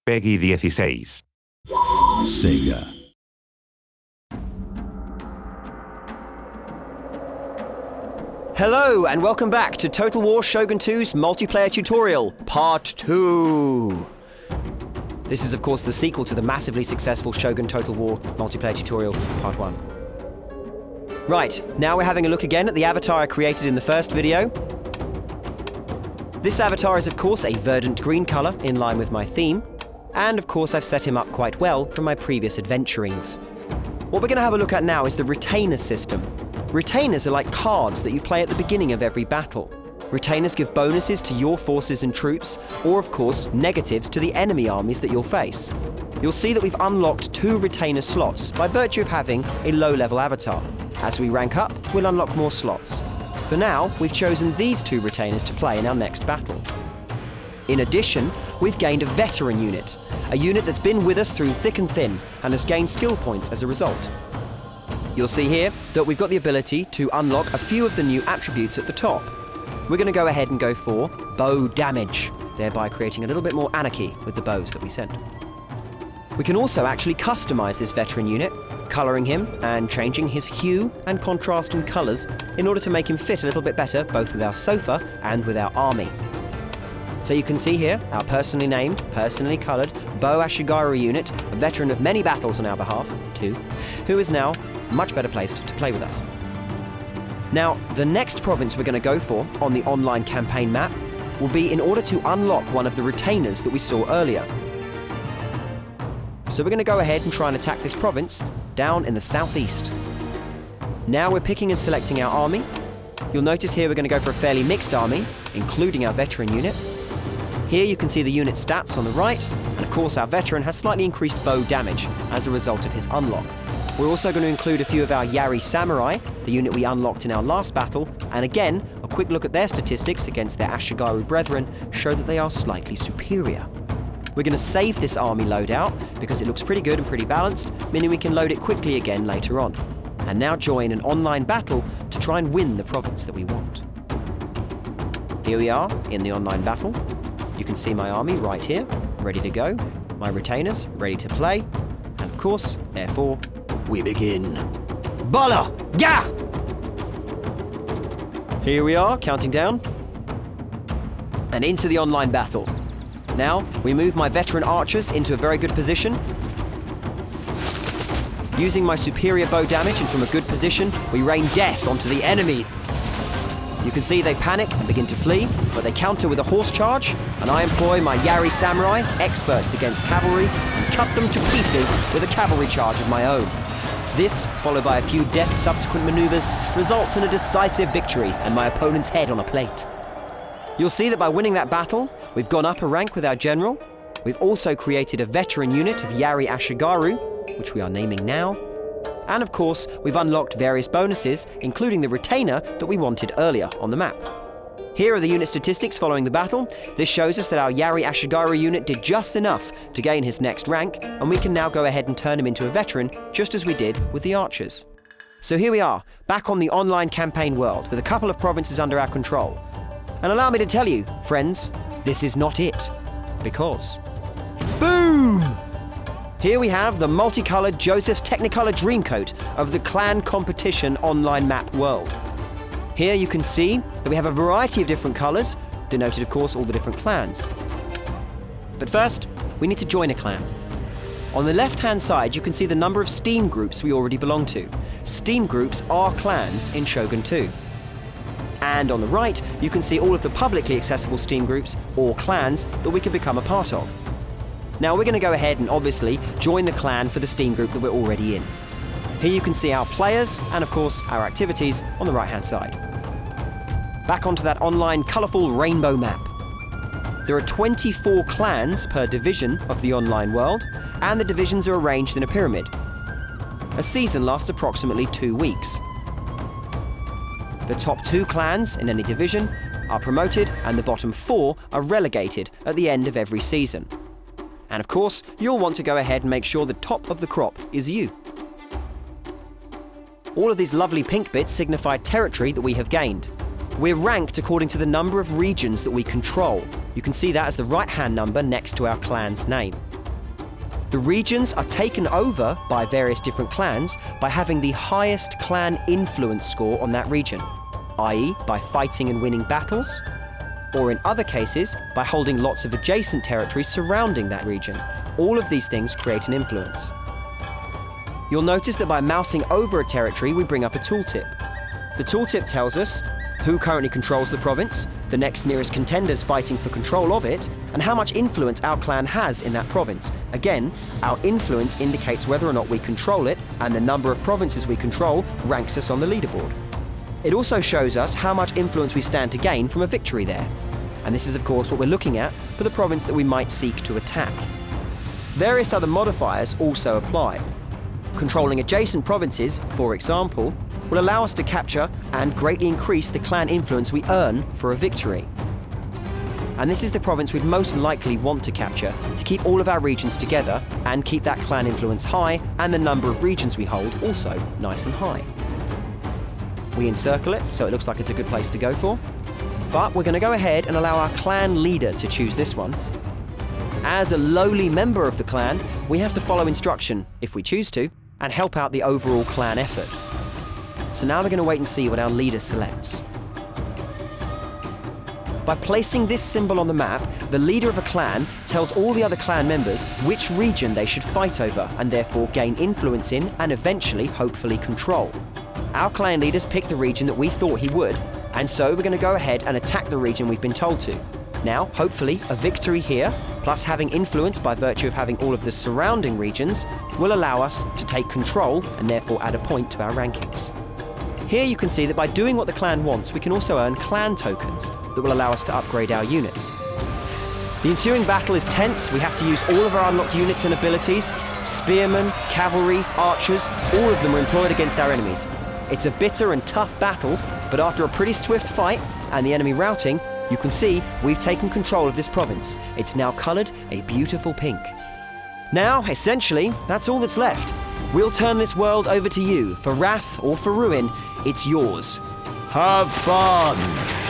Peggy 16. Sega. Hello and welcome back to Total War Shogun 2's multiplayer tutorial, Part 2. This is of course the sequel to the massively successful Shogun Total War multiplayer tutorial, Part 1. Right, now we're having a look again at the avatar I created in the first video. This avatar is of course a verdant green colour, in line with my theme, and of course I've set him up quite well from my previous adventurings. What we're going to have a look at now is the retainer system. Retainers are like cards that you play at the beginning of every battle. Retainers give bonuses to your forces and troops, or of course negatives to the enemy armies that you'll face. You'll see that we've unlocked 2 retainer slots by virtue of having a low-level avatar. As we rank up, we'll unlock more slots. For now, we've chosen these 2 retainers to play in our next battle. In addition, we've gained a veteran unit, a unit that's been with us through thick and thin and has gained skill points as a result. You'll see here that we've got the ability to unlock a few of the new attributes at the top. We're going to go ahead and go for bow damage, thereby creating a little bit more anarchy with the bows that we send. We can also actually customize this veteran unit, colouring him and changing his hue and contrast in colours in order to make him fit a little bit better both with our sofa and with our army. So you can see here our personally named, personally coloured Bow Ashigaru unit, a veteran of many battles on our behalf, 2, who is now much better placed to play with us. Now, the next province we're going to go for on the online campaign map will be in order to unlock one of the retainers that we saw earlier. So we're going to go ahead and try and attack this province down in the southeast. Now we're picking and selecting our army. You'll notice here we're going to go for a fairly mixed army, including our veteran unit. Here you can see the unit stats on the right, and of course our veteran has slightly increased bow damage as a result of his unlock. We're also going to include a few of our Yari Samurai, the unit we unlocked in our last battle, and again, a quick look at their statistics against their Ashigaru brethren show that they are slightly superior. We're going to save this army loadout because it looks pretty good and pretty balanced, meaning we can load it quickly again later on. And now join an online battle to try and win the province that we want. Here we are in the online battle. You can see my army right here, ready to go, my retainers ready to play, and of course, therefore, we begin. Bala! Ga! Here we are, counting down, and into the online battle. Now, we move my veteran archers into a very good position. Using my superior bow damage and from a good position, we rain death onto the enemy. You can see they panic and begin to flee, but they counter with a horse charge, and I employ my Yari Samurai, experts against cavalry, and cut them to pieces with a cavalry charge of my own. This, followed by a few deft subsequent maneuvers, results in a decisive victory and my opponent's head on a plate. You'll see that by winning that battle, we've gone up a rank with our general. We've also created a veteran unit of Yari Ashigaru, which we are naming now. And of course, we've unlocked various bonuses, including the retainer that we wanted earlier on the map. Here are the unit statistics following the battle. This shows us that our Yari Ashigaru unit did just enough to gain his next rank, and we can now go ahead and turn him into a veteran, just as we did with the archers. So here we are, back on the online campaign world, with a couple of provinces under our control. And allow me to tell you, friends, this is not it. Because... boom! Here we have the multicoloured Joseph's Technicolor Dreamcoat of the Clan Competition online map world. Here you can see that we have a variety of different colours, denoted of course all the different clans. But first, we need to join a clan. On the left-hand side you can see the number of Steam groups we already belong to. Steam groups are clans in Shogun 2. And on the right, you can see all of the publicly accessible Steam groups, or clans, that we can become a part of. Now we're going to go ahead and obviously join the clan for the Steam group that we're already in. Here you can see our players and of course our activities on the right hand side. Back onto that online colourful rainbow map. There are 24 clans per division of the online world, and the divisions are arranged in a pyramid. A season lasts approximately 2 weeks. The top 2 clans in any division are promoted and the bottom 4 are relegated at the end of every season. And of course, you'll want to go ahead and make sure the top of the crop is you. All of these lovely pink bits signify territory that we have gained. We're ranked according to the number of regions that we control. You can see that as the right-hand number next to our clan's name. The regions are taken over by various different clans by having the highest clan influence score on that region, i.e. by fighting and winning battles, or in other cases, by holding lots of adjacent territories surrounding that region. All of these things create an influence. You'll notice that by mousing over a territory, we bring up a tooltip. The tooltip tells us who currently controls the province, the next nearest contenders fighting for control of it, and how much influence our clan has in that province. Again, our influence indicates whether or not we control it, and the number of provinces we control ranks us on the leaderboard. It also shows us how much influence we stand to gain from a victory there. And this is of course what we're looking at for the province that we might seek to attack. Various other modifiers also apply. Controlling adjacent provinces, for example, will allow us to capture and greatly increase the clan influence we earn for a victory. And this is the province we'd most likely want to capture to keep all of our regions together and keep that clan influence high and the number of regions we hold also nice and high. We encircle it, so it looks like it's a good place to go for. But we're going to go ahead and allow our clan leader to choose this one. As a lowly member of the clan, we have to follow instruction, if we choose to, and help out the overall clan effort. So now we're going to wait and see what our leader selects. By placing this symbol on the map, the leader of a clan tells all the other clan members which region they should fight over and therefore gain influence in and eventually, hopefully, control. Our clan leaders picked the region that we thought he would, and so we're going to go ahead and attack the region we've been told to. Now, hopefully, a victory here, plus having influence by virtue of having all of the surrounding regions, will allow us to take control and therefore add a point to our rankings. Here you can see that by doing what the clan wants, we can also earn clan tokens that will allow us to upgrade our units. The ensuing battle is tense. We have to use all of our unlocked units and abilities. Spearmen, cavalry, archers, all of them are employed against our enemies. It's a bitter and tough battle, but after a pretty swift fight and the enemy routing, you can see we've taken control of this province. It's now coloured a beautiful pink. Now, essentially, that's all that's left. We'll turn this world over to you. For wrath or for ruin, it's yours. Have fun!